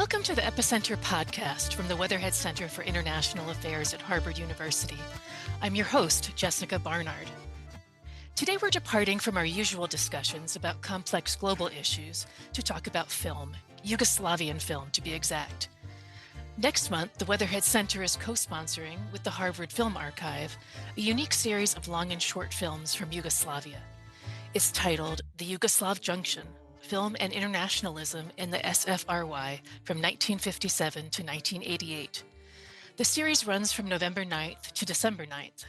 Welcome to the Epicenter podcast from the Weatherhead Center for International Affairs at Harvard University. I'm your host, Jessica Barnard. Today we're departing from our usual discussions about complex global issues to talk about film, Yugoslavian film to be exact. Next month, the Weatherhead Center is co-sponsoring with the Harvard Film Archive a unique series of long and short films from Yugoslavia. It's titled The Yugoslav Junction, Film and Internationalism in the SFRY from 1957 to 1988. The series runs from November 9th to December 9th.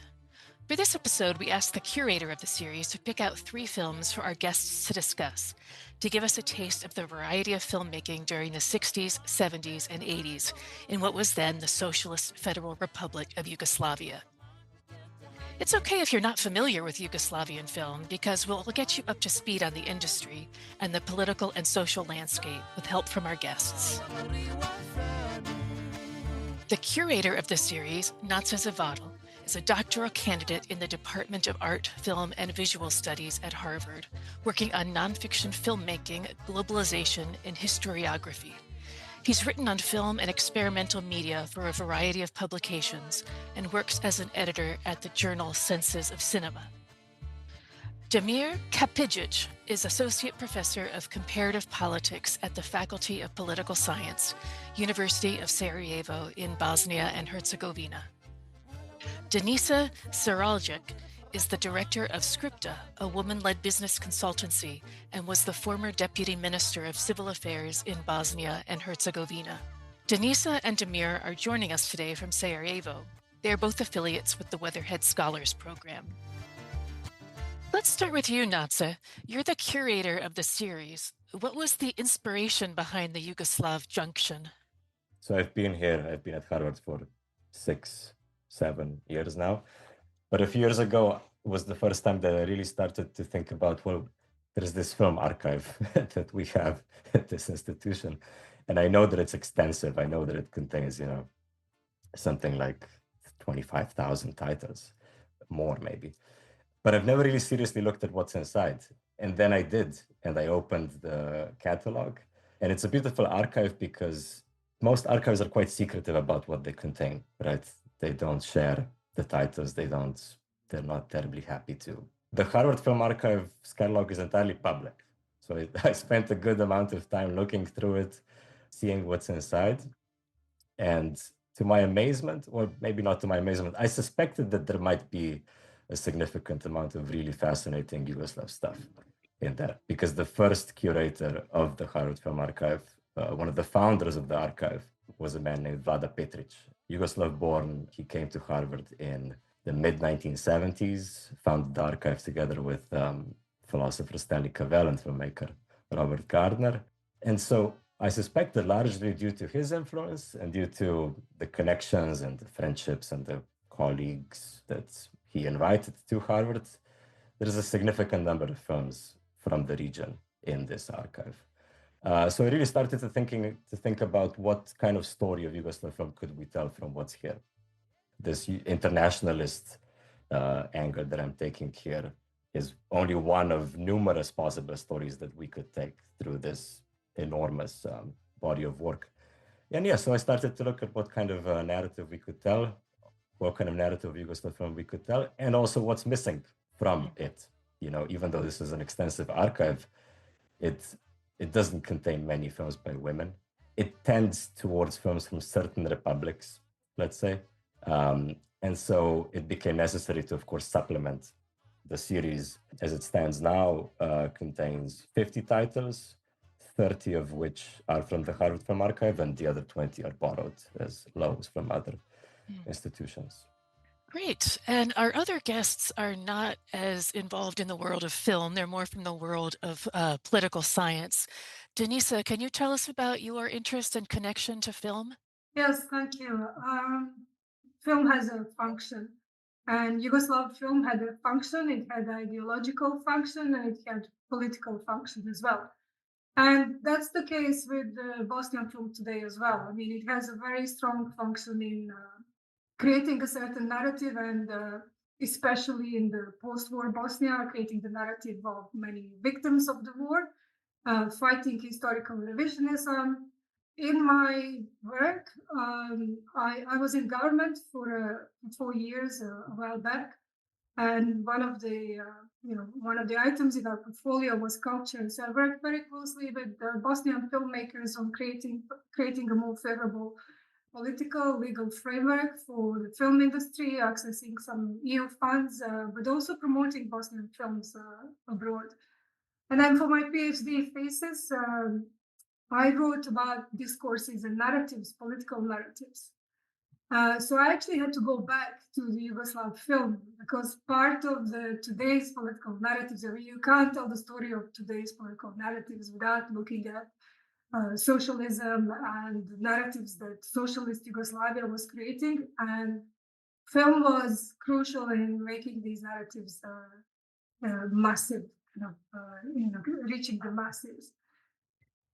For this episode, we asked the curator of the series to pick out 3 films for our guests to discuss, to give us a taste of the variety of filmmaking during the 60s, 70s, and 80s in what was then the Socialist Federal Republic of Yugoslavia. It's okay if you're not familiar with Yugoslavian film because we'll get you up to speed on the industry and the political and social landscape with help from our guests. The curator of the series, Nace Zavrl, is a doctoral candidate in the Department of Art, Film, and Visual Studies at Harvard, working on nonfiction filmmaking, globalization, and historiography. He's written on film and experimental media for a variety of publications and works as an editor at the journal Senses of Cinema. Damir Kapidžić is Associate Professor of Comparative Politics at the Faculty of Political Science, University of Sarajevo in Bosnia and Herzegovina. Denisa Sarajlic is the director of Scripta, a woman-led business consultancy, and was the former Deputy Minister of Civil Affairs in Bosnia and Herzegovina. Denisa and Damir are joining us today from Sarajevo. They are both affiliates with the Weatherhead Scholars Program. Let's start with you, Nace. You're the curator of the series. What was the inspiration behind the Yugoslav Junction? So I've been at Harvard for 6-7 years now. But a few years ago was the first time that I really started to think about, well, there's this film archive that we have at this institution. And I know that it's extensive. I know that it contains, something like 25,000 titles, more maybe. But I've never really seriously looked at what's inside. And then I did, and I opened the catalog. And it's a beautiful archive because most archives are quite secretive about what they contain, right? They don't share the titles, they're not terribly happy to. The Harvard Film Archive's catalog is entirely public. So I spent a good amount of time looking through it, seeing what's inside. And to my amazement, or maybe not to my amazement, I suspected that there might be a significant amount of really fascinating Yugoslav stuff in there. Because the first curator of the Harvard Film Archive, one of the founders of the archive, was a man named Vlada Petric. Yugoslav born, he came to Harvard in the mid-1970s, founded the archive together with philosopher Stanley Cavell and filmmaker Robert Gardner. And so I suspect that largely due to his influence and due to the connections and the friendships and the colleagues that he invited to Harvard, there's a significant number of films from the region in this archive. So I really started to think about what kind of story of Yugoslav film could we tell from what's here. This internationalist angle that I'm taking here is only one of numerous possible stories that we could take through this enormous body of work. And yeah, so I started to look at what kind of narrative we could tell, what kind of narrative of Yugoslav film we could tell, and also what's missing from it. Even though this is an extensive archive, it doesn't contain many films by women. It tends towards films from certain republics, let's say. And so it became necessary to, of course, supplement the series. As it stands now, contains 50 titles, 30 of which are from the Harvard Film Archive, and the other 20 are borrowed as loans from other institutions. Great. And our other guests are not as involved in the world of film. They're more from the world of political science. Denisa, can you tell us about your interest and connection to film? Yes, thank you. Film has a function, and Yugoslav film had a function. It had ideological function, and it had political function as well. And that's the case with Bosnian film today as well. I mean, it has a very strong function in creating a certain narrative, and especially in the post-war Bosnia, creating the narrative of many victims of the war, fighting historical revisionism, in my work, I was in government for 4 years a while back, and one of the items in our portfolio was culture. So I worked very closely with the Bosnian filmmakers on creating a more favorable political legal framework for the film industry, accessing some EU funds, but also promoting Bosnian films abroad. And then for my PhD thesis, I wrote about discourses and narratives, political narratives. So I actually had to go back to the Yugoslav film because part of today's political narratives, I mean, you can't tell the story of today's political narratives without looking at socialism and narratives that socialist Yugoslavia was creating. And film was crucial in making these narratives massive, reaching the masses.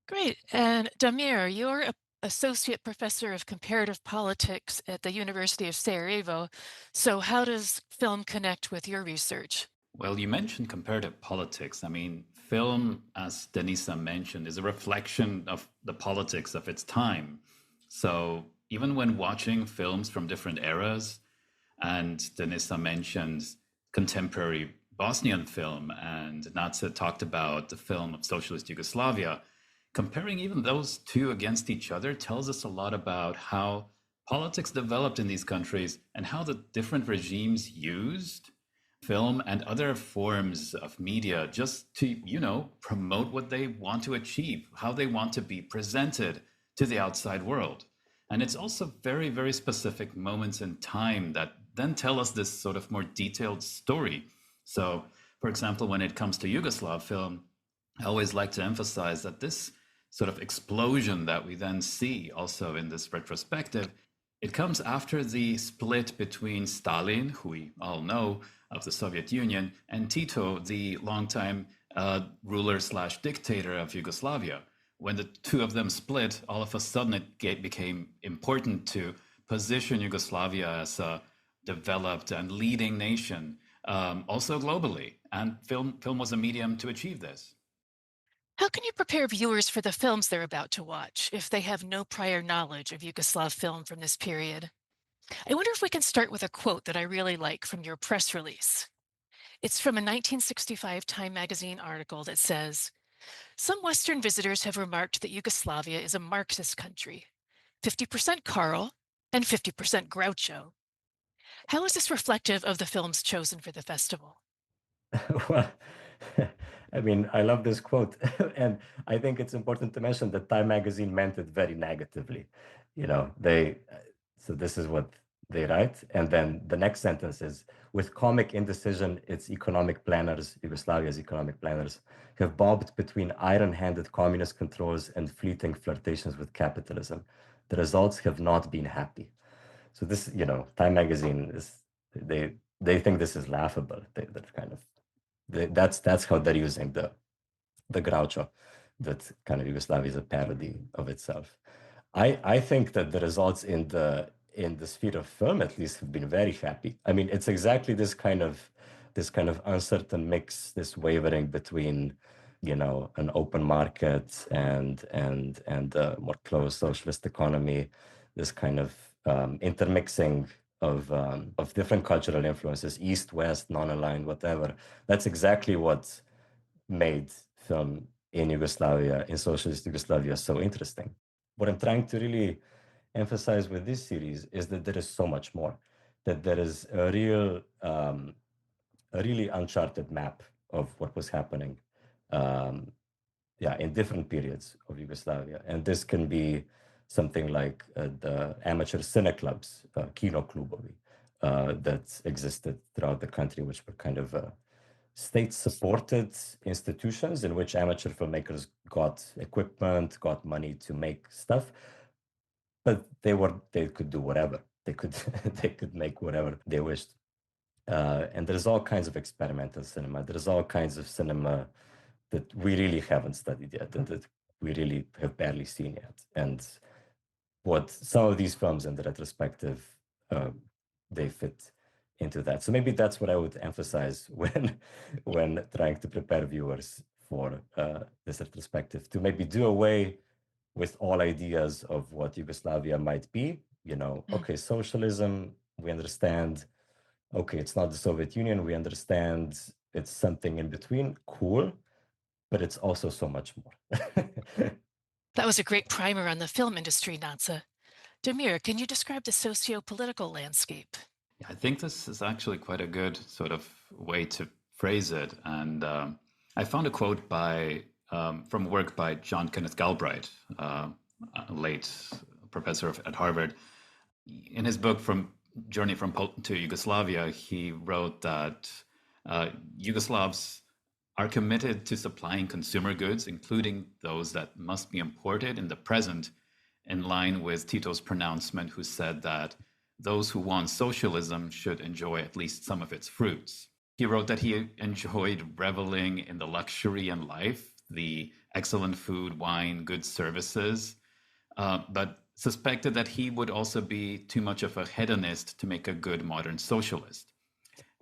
Great. And Damir, you're an associate professor of comparative politics at the University of Sarajevo. So how does film connect with your research? Well, you mentioned comparative politics. I mean, film, as Denisa mentioned, is a reflection of the politics of its time. So even when watching films from different eras, and Denisa mentioned contemporary Bosnian film, and Nace talked about the film of socialist Yugoslavia, comparing even those two against each other tells us a lot about how politics developed in these countries and how the different regimes used film and other forms of media just to, promote what they want to achieve, how they want to be presented to the outside world. And it's also very, very specific moments in time that then tell us this sort of more detailed story. So, for example, when it comes to Yugoslav film, I always like to emphasize that this sort of explosion that we then see also in this retrospective, it comes after the split between Stalin, who we all know, of the Soviet Union, and Tito, the longtime ruler/dictator of Yugoslavia. When the two of them split, all of a sudden it became important to position Yugoslavia as a developed and leading nation, also globally. And film was a medium to achieve this. How can you prepare viewers for the films they're about to watch if they have no prior knowledge of Yugoslav film from this period? I wonder if we can start with a quote that I really like from your press release. It's from a 1965 Time magazine article that says, "Some Western visitors have remarked that Yugoslavia is a Marxist country, 50% Karl and 50% Groucho." How is this reflective of the films chosen for the festival? Well, I mean, I love this quote. And I think it's important to mention that Time magazine meant it very negatively. So this is what they write. And then the next sentence is, with comic indecision, its economic planners, Yugoslavia's economic planners, have bobbed between iron-handed communist controls and fleeting flirtations with capitalism. The results have not been happy. So this, Time magazine they think this is laughable. That's how they're using the Groucho, that kind of Yugoslavia is a parody of itself. I think that the results in the sphere of film, at least, have been very happy. I mean, it's exactly this kind of uncertain mix, this wavering between, an open market and a more closed socialist economy, this kind of intermixing of different cultural influences, East, West, non-aligned, whatever. That's exactly what made film in Yugoslavia, in socialist Yugoslavia, so interesting. What I'm trying to really emphasize with this series is that there is so much more, that there is a really uncharted map of what was happening in different periods of Yugoslavia. And this can be something like the amateur cine clubs, kino klubovi, that existed throughout the country, which were kind of state-supported institutions in which amateur filmmakers got equipment, got money to make stuff, but they could do whatever. They could make whatever they wished. And there's all kinds of experimental cinema. There's all kinds of cinema that we really haven't studied yet, and that we really have barely seen yet. And what some of these films in the retrospective, they fit into that. So maybe that's what I would emphasize when trying to prepare viewers for this retrospective, to maybe do away with all ideas of what Yugoslavia might be. Okay, socialism, we understand. Okay, it's not the Soviet Union. We understand it's something in between. Cool. But it's also so much more. That was a great primer on the film industry, Nace. Damir, can you describe the socio-political landscape? Yeah, I think this is actually quite a good sort of way to phrase it. And I found a quote from work by John Kenneth Galbraith, late professor at Harvard. In his book From Journey to Yugoslavia, he wrote that Yugoslavs are committed to supplying consumer goods, including those that must be imported in the present, in line with Tito's pronouncement, who said that those who want socialism should enjoy at least some of its fruits. He wrote that he enjoyed reveling in the luxury in life, the excellent food, wine, good services, but suspected that he would also be too much of a hedonist to make a good modern socialist.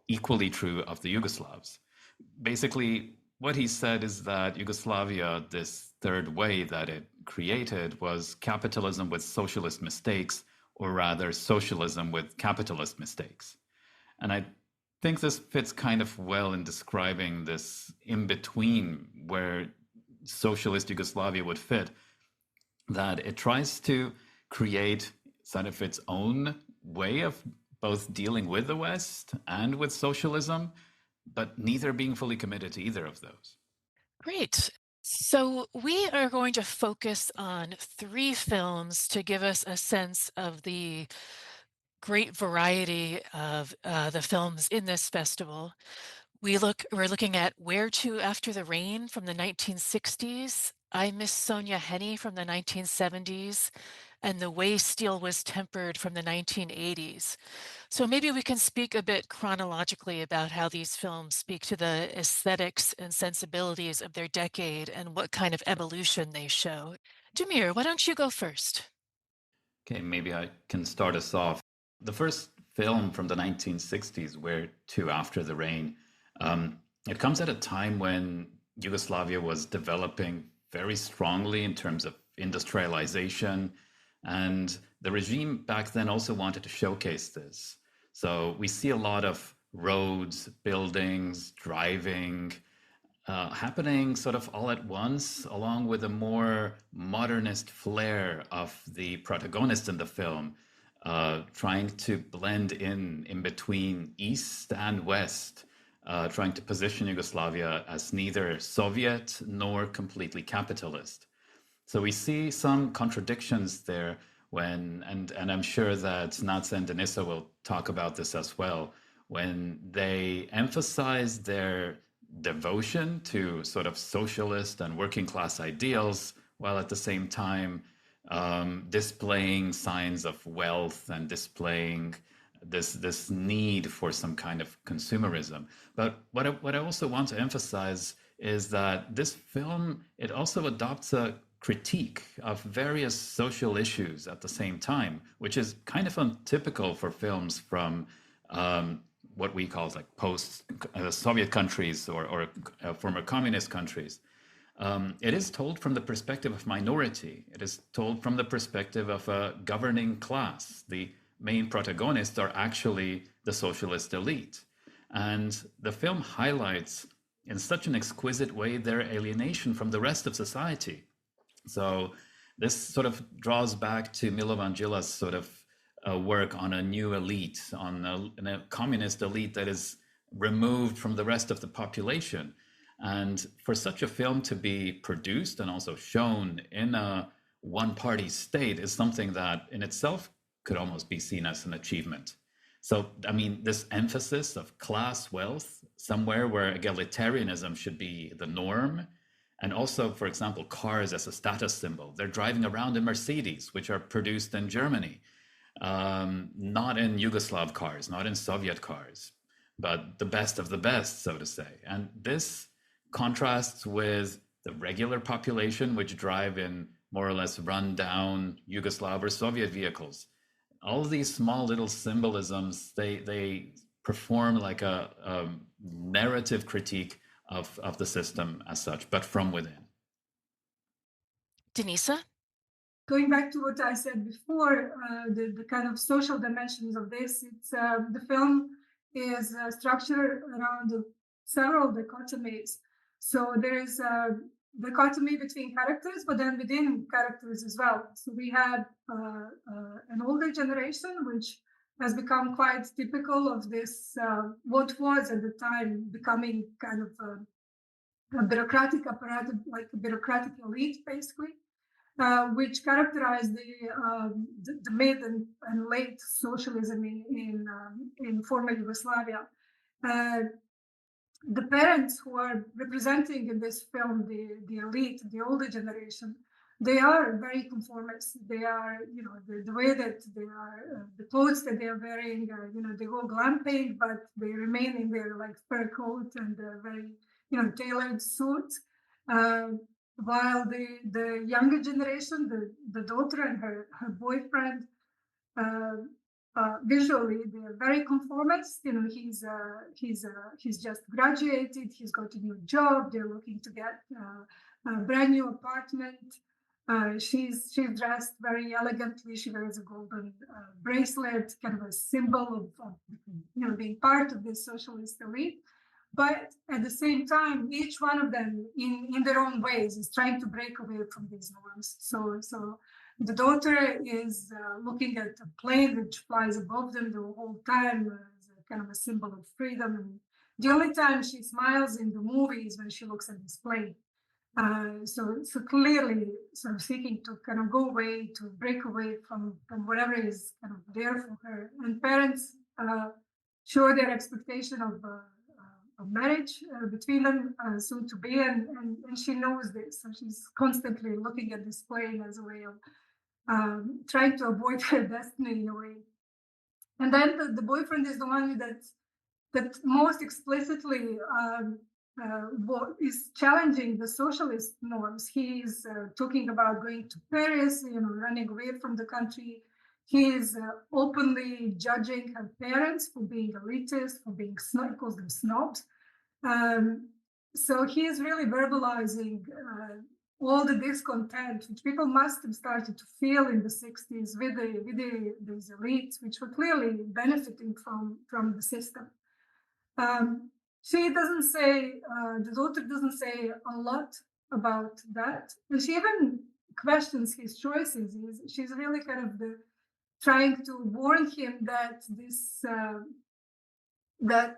Equally true of the Yugoslavs. Basically, what he said is that Yugoslavia, this third way that it created, was capitalism with socialist mistakes, or rather socialism with capitalist mistakes. And I think this fits kind of well in describing this in-between where socialist Yugoslavia would fit, that it tries to create sort of its own way of both dealing with the West and with socialism, but neither being fully committed to either of those. Great. So we are going to focus on 3 films to give us a sense of the great variety of the films in this festival. We're looking at Where to After the Rain from the 1960s, I Miss Sonia Henney from the 1970s, and The Way Steel Was Tempered from the 1980s. So maybe we can speak a bit chronologically about how these films speak to the aesthetics and sensibilities of their decade and what kind of evolution they show. Damir, why don't you go first? Okay, maybe I can start us off. The first film from the 1960s, Where to After the Rain, it comes at a time when Yugoslavia was developing very strongly in terms of industrialization, and the regime back then also wanted to showcase this. So we see a lot of roads, buildings, driving happening sort of all at once, along with a more modernist flair of the protagonist in the film, trying to blend in between East and West, trying to position Yugoslavia as neither Soviet nor completely capitalist. So we see some contradictions there and I'm sure that Nace and Denisa will talk about this as well, when they emphasize their devotion to sort of socialist and working class ideals, while at the same time displaying signs of wealth and displaying this need for some kind of consumerism. But what I also want to emphasize is that this film, it also adopts a critique of various social issues at the same time, which is kind of untypical for films from what we call like post-Soviet countries or former communist countries. It is told from the perspective of minority. It is told from the perspective of a governing class. The main protagonists are actually the socialist elite. And the film highlights in such an exquisite way their alienation from the rest of society. So this sort of draws back to Milovan Djila's sort of work on a new elite, on a communist elite that is removed from the rest of the population. And for such a film to be produced and also shown in a one-party state is something that in itself could almost be seen as an achievement. So, I mean, this emphasis of class wealth, somewhere where egalitarianism should be the norm, and also, for example, cars as a status symbol. They're driving around in Mercedes, which are produced in Germany, not in Yugoslav cars, not in Soviet cars, but the best of the best, so to say. And this contrasts with the regular population, which drive in more or less run-down Yugoslav or Soviet vehicles. All of these small little symbolisms, they perform like a narrative critique of the system as such, but from within. Denisa? going back to what I said before, the kind of social dimensions of this, it's the film is structured around several dichotomies. So there is a dichotomy between characters, but then within characters as well. So we had an older generation, which has become quite typical of this, what was at the time becoming kind of a bureaucratic apparatus, like a bureaucratic elite, basically, which characterized the mid and late socialism in former Yugoslavia. The parents who are representing in this film the elite, the older generation, they are very conformist. They are, the way that they are, the clothes that they are wearing, they go glamping, but they remain in their like fur coat and very, tailored suits. While the younger generation, the daughter and her boyfriend, visually they're very conformist. He's just graduated. He's got a new job. They're looking to get a brand new apartment. She's dressed very elegantly. She wears a golden bracelet, kind of a symbol of being part of this socialist elite. But at the same time, each one of them, in their own ways, is trying to break away from these norms. So the daughter is looking at a plane which flies above them the whole time as a kind of a symbol of freedom. And the only time she smiles in the movie is when she looks at this plane. So clearly, sort of seeking to kind of go away, to break away from whatever is kind of there for her. And parents show their expectation of marriage between them, soon to be, and she knows this. So she's constantly looking at this plane as a way of trying to avoid her destiny in a way. And then the boyfriend is the one that most explicitly is challenging the socialist norms. He's talking about going to Paris, running away from the country. He is openly judging her parents for being elitist, for being he calls them snobs. So he is really verbalizing all the discontent which people must have started to feel in the 60s with these elites, which were clearly benefiting from the system. She doesn't say, the daughter doesn't say a lot about that. And she even questions his choices. She's really kind of trying to warn him that this that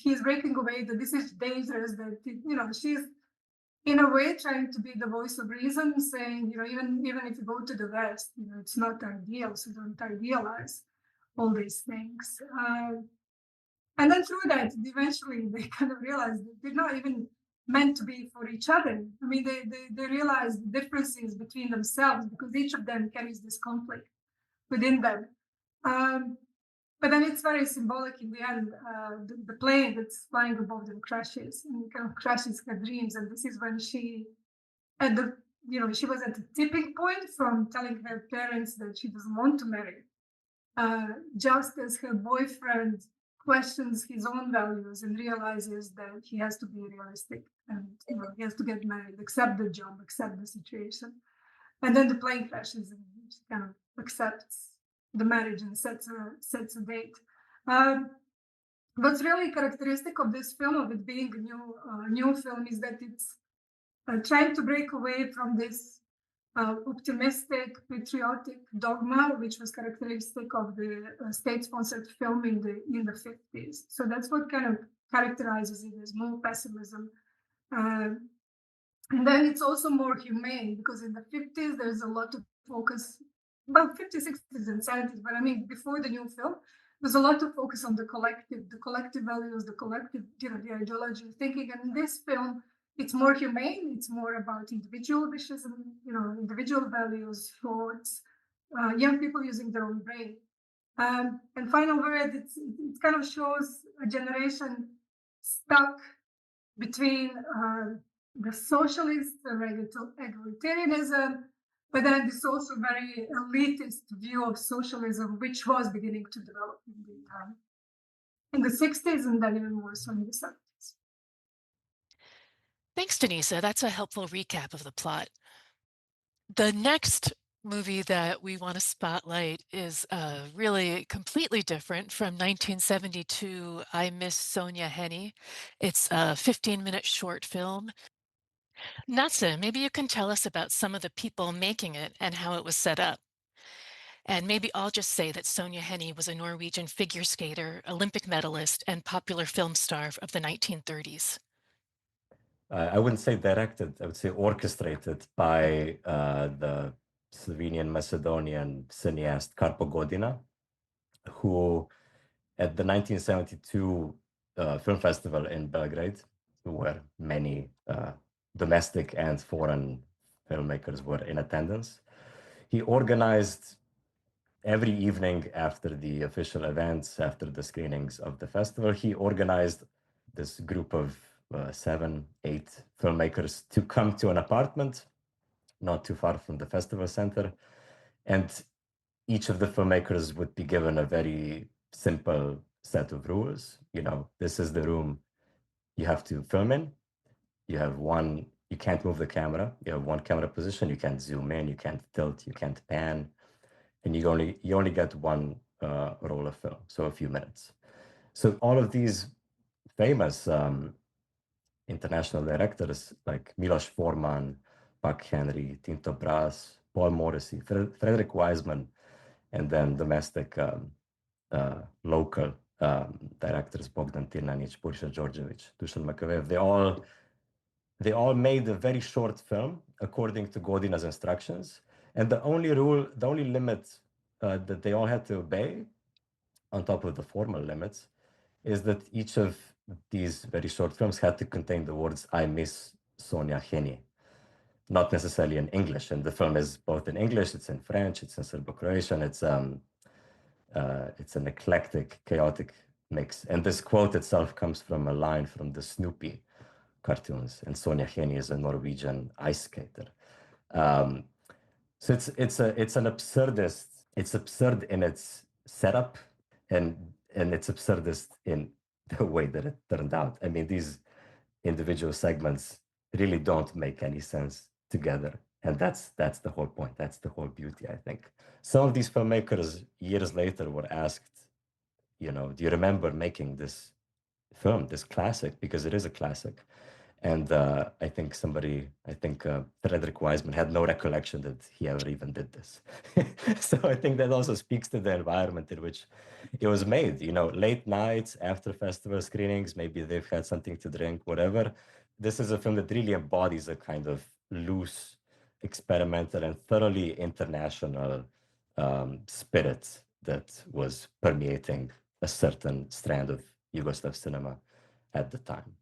he's breaking away, that this is dangerous, that she's in a way trying to be the voice of reason, saying, even if you go to the West, it's not ideal, so don't idealize all these things. And then through that, eventually they kind of realize that they're not even meant to be for each other. I mean, they realize the differences between themselves because each of them carries this conflict within them. But then it's very symbolic in the end. The plane that's flying above them crashes and kind of crashes her dreams. And this is when she was at the tipping point from telling her parents that she doesn't want to marry. Just as her boyfriend questions his own values and realizes that he has to be realistic and he has to get married, accept the job, accept the situation. And then the plane crashes and she kind of accepts the marriage and sets a date. What's really characteristic of this film, of it being a new film, is that it's trying to break away from this optimistic, patriotic dogma, which was characteristic of the state-sponsored film in the 50s. So that's what kind of characterizes it as more pessimism. And then it's also more humane, because in the 50s, there's a lot of focus, about 50s, 60s, and 70s, but I mean, before the new film, there's a lot of focus on the collective values, the collective, the ideology of thinking. And in this film, it's more humane. It's more about individual wishes and, individual values, thoughts, young people using their own brain. And final word, it kind of shows a generation stuck between the socialist egalitarianism, but then this also very elitist view of socialism, which was beginning to develop in the 60s and then even more so in the 70s. Thanks, Denisa. That's a helpful recap of the plot. The next movie that we want to spotlight is really completely different from 1972, I Miss Sonia Henie. It's a 15-minute short film. Nace, maybe you can tell us about some of the people making it and how it was set up. And maybe I'll just say that Sonia Henie was a Norwegian figure skater, Olympic medalist, and popular film star of the 1930s. I wouldn't say directed, I would say orchestrated by the Slovenian Macedonian cineast Karpo Godina, who at the 1972 film festival in Belgrade, where many domestic and foreign filmmakers were in attendance, he organized every evening after the official events, after the screenings of the festival, he organized this group of 7, 8 filmmakers to come to an apartment not too far from the festival center. And each of the filmmakers would be given a very simple set of rules. You know, this is the room you have to film in. You have one, you can't move the camera. You have one camera position. You can't zoom in, you can't tilt, you can't pan. And you only get one roll of film, so a few minutes. So all of these famous international directors like Milos Forman, Buck Henry, Tinto Brass, Paul Morrissey, Frederick Wiseman, and then domestic local directors Bogdan Tirnanic, Borisa Georgievich, Dusan Makavejev, they all made a very short film according to Godina's instructions. And the only limit that they all had to obey, on top of the formal limits, is that each of these very short films had to contain the words "I miss Sonia Henie," not necessarily in English. And the film is both in English, it's in French, it's in Serbo-Croatian, it's an eclectic, chaotic mix. And this quote itself comes from a line from the Snoopy cartoons, and Sonia Henie is a Norwegian ice skater. So it's an absurdist. It's absurd in its setup, and it's absurdist in the way that it turned out. I mean, these individual segments really don't make any sense together, and that's the whole point. That's the whole beauty, I think. Some of these filmmakers years later were asked, you know, do you remember making this film, this classic, because it is a classic? And I think Frederick Wiseman had no recollection that he ever even did this. So I think that also speaks to the environment in which it was made. You know, late nights after festival screenings, maybe they've had something to drink, whatever. This is a film that really embodies a kind of loose, experimental, and thoroughly international spirit that was permeating a certain strand of Yugoslav cinema at the time.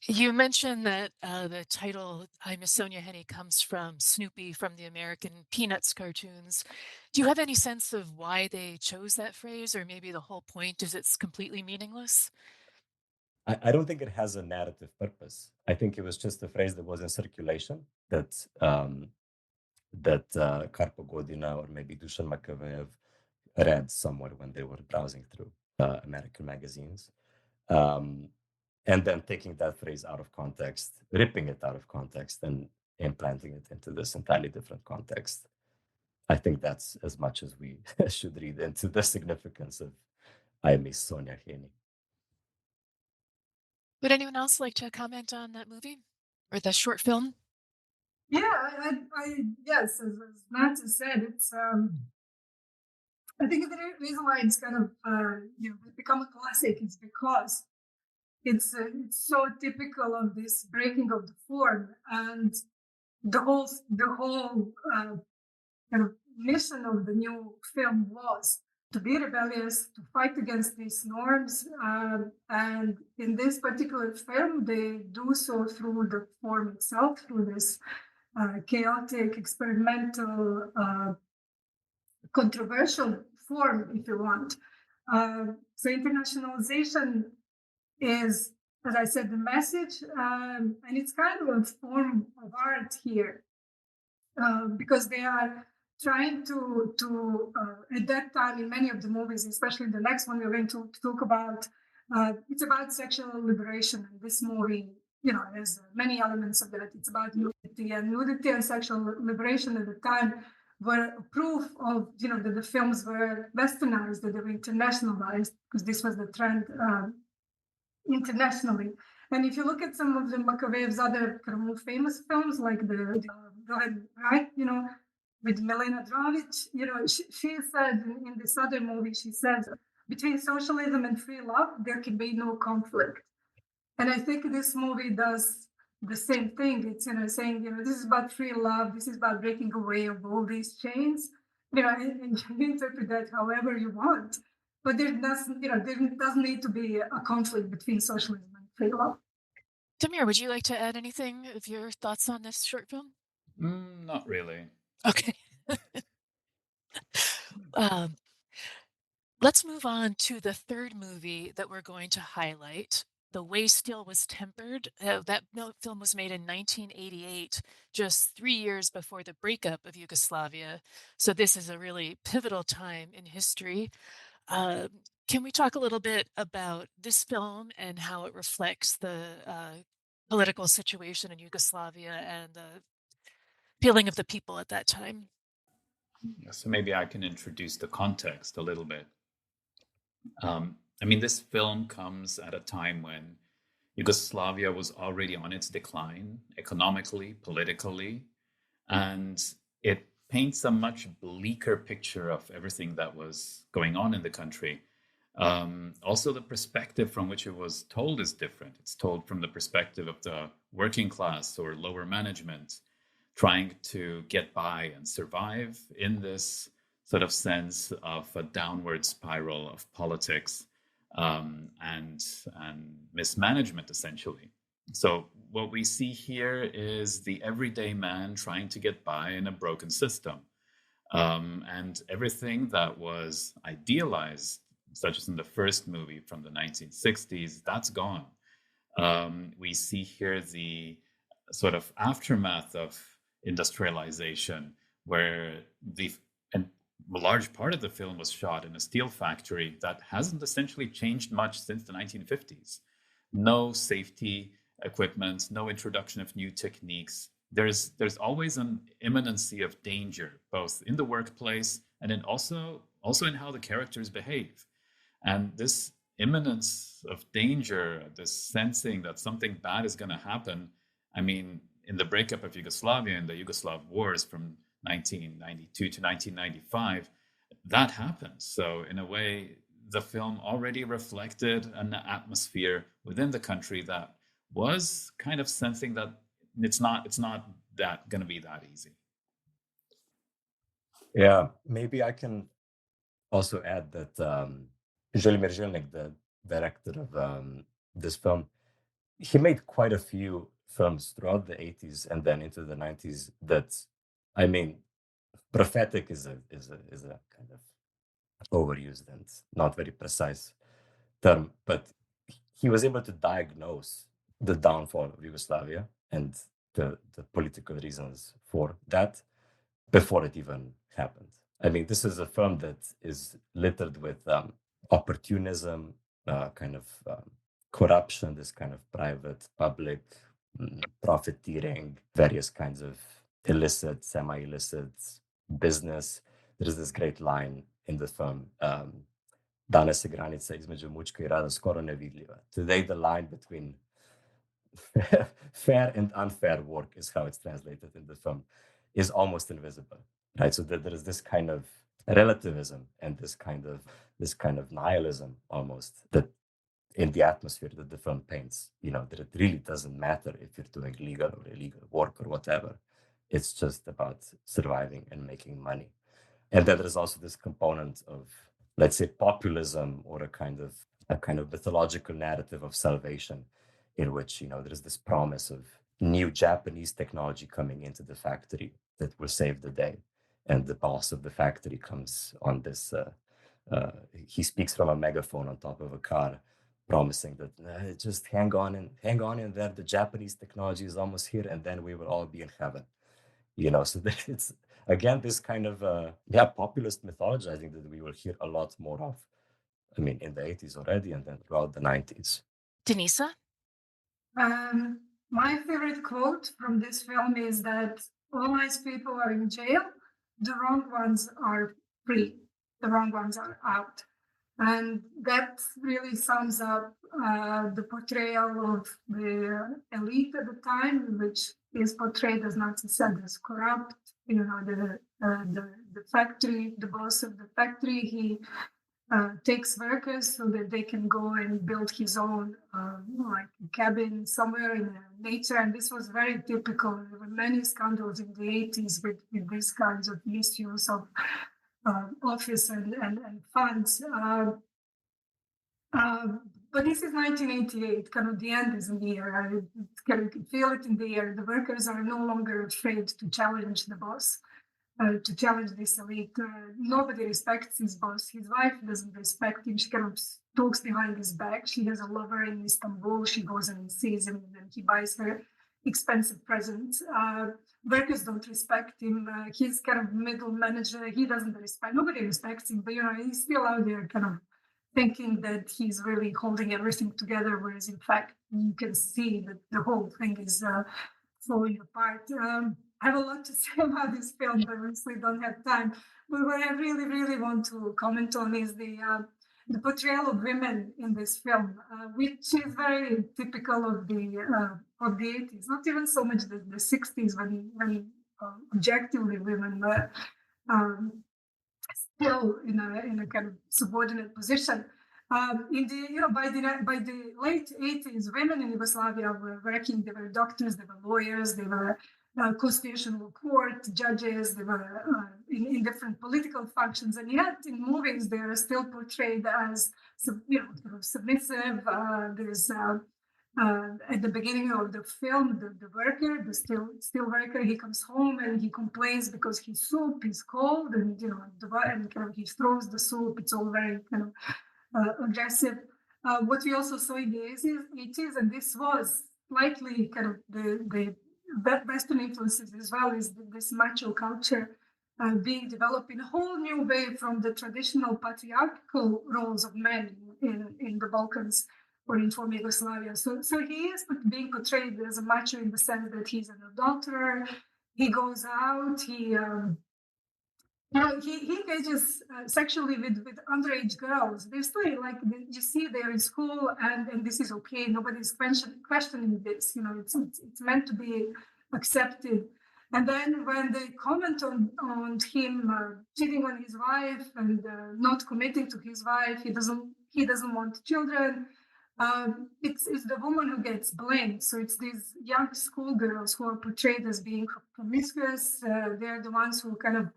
You mentioned that the title "I Miss Sonia Henie" comes from Snoopy from the American Peanuts cartoons. Do you have any sense of why they chose that phrase, or maybe the whole point is it's completely meaningless? I don't think it has a narrative purpose. I think it was just a phrase that was in circulation that Karpo Godina or maybe Dusan Makavejev read somewhere when they were browsing through American magazines. And then taking that phrase out of context, ripping it out of context, and implanting it into this entirely different context. I think that's as much as we should read into the significance of I Miss Sonia Henie. Would anyone else like to comment on that movie or the short film? Yeah, yes, as Nace said, it's I think the reason why it's kind of become a classic is because it's so typical of this breaking of the form, and the whole kind of mission of the new film was to be rebellious, to fight against these norms, and in this particular film, they do so through the form itself, through this chaotic, experimental, controversial form, if you want. So internationalization is, as I said, the message, and it's kind of a form of art here, because they are trying to at that time in many of the movies, especially the next one we're going to talk about, it's about sexual liberation. And this movie, there's many elements of that. It's about nudity and sexual liberation at the time were proof of, that the films were westernized, that they were internationalized, because this was the trend internationally. And if you look at some of the Makaveyev's other kind of more famous films, like the Right, with Milena Dravic, she said in this other movie, she says, between socialism and free love, there can be no conflict. And I think this movie does the same thing. It's, saying, this is about free love. This is about breaking away of all these chains, and you interpret that however you want. But there doesn't need to be a conflict between socialism and free love. Damir, would you like to add anything of your thoughts on this short film? Not really. Okay. Let's move on to the third movie that we're going to highlight. The Way Steel Was Tempered. That film was made in 1988, just 3 years before the breakup of Yugoslavia. So this is a really pivotal time in history. Can we talk a little bit about this film and how it reflects the political situation in Yugoslavia and the feeling of the people at that time? So maybe I can introduce the context a little bit. This film comes at a time when Yugoslavia was already on its decline, economically, politically, and it paints a much bleaker picture of everything that was going on in the country. Also, the perspective from which it was told is different. It's told from the perspective of the working class or lower management trying to get by and survive in this sort of sense of a downward spiral of politics and mismanagement, essentially. So what we see here is the everyday man trying to get by in a broken system. And everything that was idealized, such as in the first movie from the 1960s, that's gone. We see here the sort of aftermath of industrialization, where a large part of the film was shot in a steel factory that hasn't essentially changed much since the 1950s. No safety equipment, no introduction of new techniques. There's always an imminency of danger, both in the workplace and in also in how the characters behave. And this imminence of danger, this sensing that something bad is going to happen, in the breakup of Yugoslavia and the Yugoslav wars from 1992 to 1995, that happened. So in a way, the film already reflected an atmosphere within the country that was kind of sensing that it's not that going to be that easy. Yeah, maybe I can also add that Želimir Žilnik, the director of this film, he made quite a few films throughout the 80s and then into the 90s that, prophetic is a kind of overused and not very precise term, but he was able to diagnose the downfall of Yugoslavia and the political reasons for that before it even happened. This is a film that is littered with opportunism, corruption, this kind of private, public profiteering, various kinds of illicit, semi-illicit business. There's this great line in the film, danas je granica između mučka I rada skoro nevidljiva. Today the line between fair and unfair work is how it's translated in the film, is almost invisible, right? So that there is this kind of relativism and this kind of nihilism almost that in the atmosphere that the film paints, that it really doesn't matter if you're doing legal or illegal work or whatever. It's just about surviving and making money. And then there's also this component of, let's say, populism or a kind of mythological narrative of salvation, in which, there's this promise of new Japanese technology coming into the factory that will save the day. And the boss of the factory comes on this, he speaks from a megaphone on top of a car, promising that just hang on in there, the Japanese technology is almost here, and then we will all be in heaven. So it's, again, this kind of populist mythologizing that we will hear a lot more of, in the 80s already, and then throughout the 90s. Denisa? My favorite quote from this film is that all nice people are in jail, the wrong ones are free, the wrong ones are out. And that really sums up the portrayal of the elite at the time, which is portrayed, as Nace said, as corrupt. The factory, the boss of the factory, he takes workers so that they can go and build his own like cabin somewhere in nature. And this was very typical. There were many scandals in the 80s with these kinds of misuse of office and funds. But this is 1988, kind of the end is in the air. You can feel it in the air. The workers are no longer afraid to challenge the boss. To challenge this elite. Nobody respects his boss. His wife doesn't respect him. She kind of talks behind his back. She has a lover in Istanbul. She goes and sees him and he buys her expensive presents. Workers don't respect him. He's kind of middle manager. He doesn't respect. Nobody respects him, but he's still out there kind of thinking that he's really holding everything together, whereas in fact you can see that the whole thing is falling apart. I have a lot to say about this film, but obviously don't have time. But what I really, really want to comment on is the portrayal of women in this film, which is very typical of the 80s. Not even so much the 60s when objectively women were still in a kind of subordinate position. By the late 80s, women in Yugoslavia were working. They were doctors, they were lawyers, they were constitutional court judges. They were in different political functions, and yet in movies they are still portrayed as submissive. There's at the beginning of the film, the worker, the steel worker, he comes home and he complains because his soup is cold, and he throws the soup. It's all very kind of aggressive. What we also saw in the 80s, and this was slightly kind of the Western influences as well, is this macho culture being developed in a whole new way from the traditional patriarchal roles of men in the Balkans or in former Yugoslavia. So he is being portrayed as a macho in the sense that he's an adulterer. He goes out. He engages sexually with underage girls. They're still you see they're in school, and this is okay. Nobody's questioning this. It's meant to be accepted. And then when they comment on him cheating on his wife and not committing to his wife, he doesn't want children. It's the woman who gets blamed. So it's these young schoolgirls who are portrayed as being promiscuous. They're the ones who kind of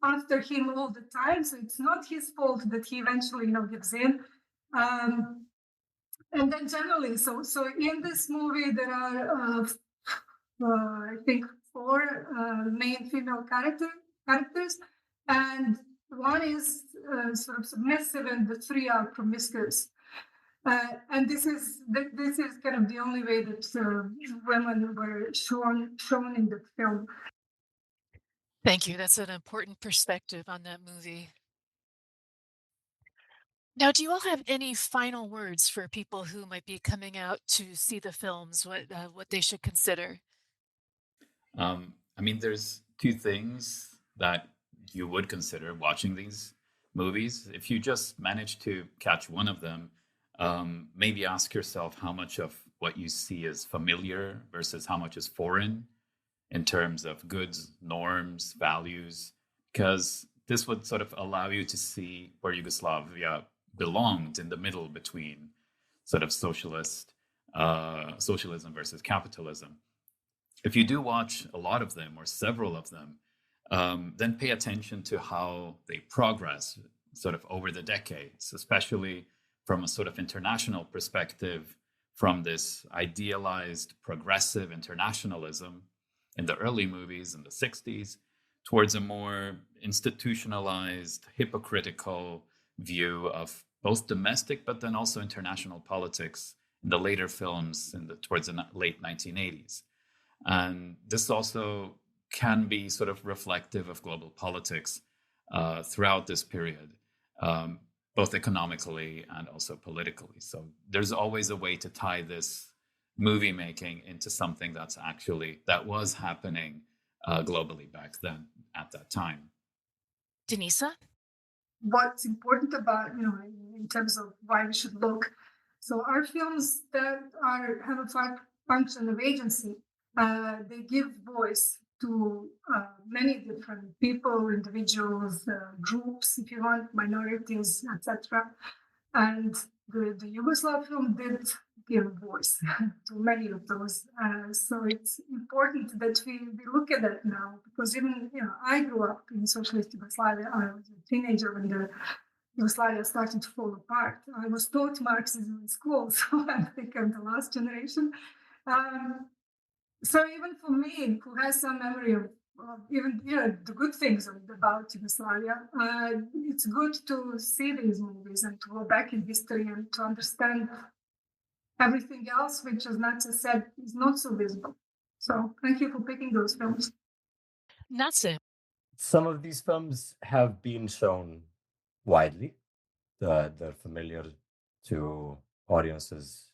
after him all the time, so it's not his fault that he eventually gives in. And then generally, so in this movie there are I think 4 main female characters, and one is sort of submissive, and the 3 are promiscuous. And this is kind of the only way that women were shown in the film. Thank you. That's an important perspective on that movie. Now, do you all have any final words for people who might be coming out to see the films, what they should consider? There's 2 things that you would consider watching these movies. If you just manage to catch one of them, maybe ask yourself how much of what you see is familiar versus how much is foreign in terms of goods, norms, values, because this would sort of allow you to see where Yugoslavia belonged in the middle between sort of socialism versus capitalism. If you do watch a lot of them or several of them, then pay attention to how they progress sort of over the decades, especially from a sort of international perspective, from this idealized progressive internationalism in the early movies in the 60s towards a more institutionalized, hypocritical view of both domestic but then also international politics in the later films towards the late 1980s. And this also can be sort of reflective of global politics throughout this period, both economically and also politically. So there's always a way to tie this movie making into something that was happening globally back then at that time. Denisa? What's important about, in terms of why we should look. So our films that have a function of agency, they give voice to many different people, individuals, groups, if you want, minorities, etc. And the Yugoslav film did give voice to many of those. So it's important that we look at that now, because even, I grew up in socialist Yugoslavia. I was a teenager when the Yugoslavia started to fall apart. I was taught Marxism in school, so I think I'm the last generation. So even for me, who has some memory of even the good things about Yugoslavia, it's good to see these movies and to go back in history and to understand everything else, which, as Nace said, is not so visible. So thank you for picking those films. Nace. Some of these films have been shown widely. They're familiar to audiences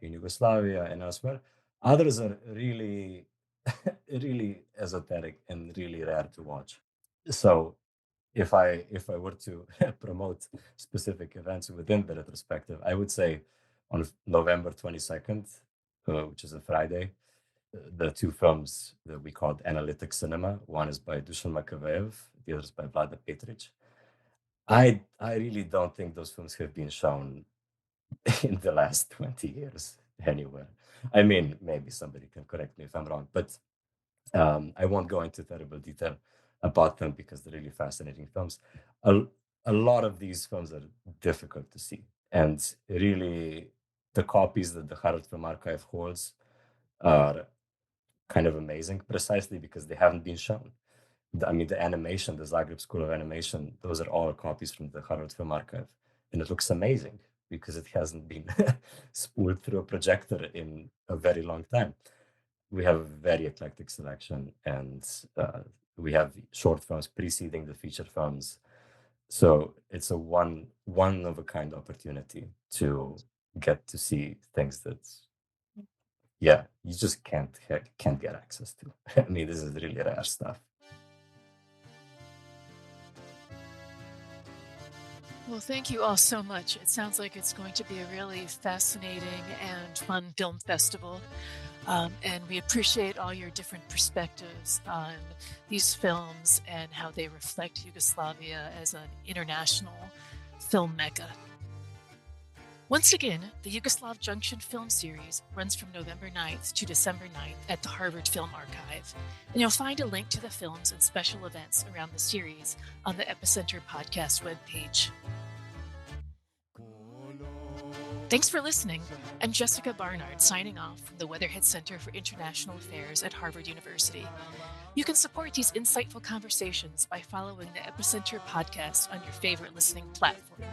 in Yugoslavia and elsewhere. Others are really, really esoteric and really rare to watch. So if I were to promote specific events within the retrospective, I would say on November 22nd, which is a Friday, the two films that we called analytic cinema. One is by Dusan Makavejev, the other is by Vlada Petric. I really don't think those films have been shown in the last 20 years anywhere. I mean, maybe somebody can correct me if I'm wrong, but I won't go into terrible detail about them because they're really fascinating films. A lot of these films are difficult to see, and really the copies that the Harvard Film Archive holds are kind of amazing, precisely because they haven't been shown. The animation, the Zagreb School of Animation, those are all copies from the Harvard Film Archive. And it looks amazing because it hasn't been spooled through a projector in a very long time. We have a very eclectic selection, and we have short films preceding the feature films. So it's a one of a kind opportunity to get to see things that, you just can't get access to. I mean, this is really rare stuff. Well, thank you all so much. It sounds like it's going to be a really fascinating and fun film festival. And we appreciate all your different perspectives on these films and how they reflect Yugoslavia as an international film mecca. Once again, the Yugoslav Junction film series runs from November 9th to December 9th at the Harvard Film Archive. And you'll find a link to the films and special events around the series on the Epicenter podcast webpage. Thanks for listening. I'm Jessica Barnard, signing off from the Weatherhead Center for International Affairs at Harvard University. You can support these insightful conversations by following the Epicenter podcast on your favorite listening platform.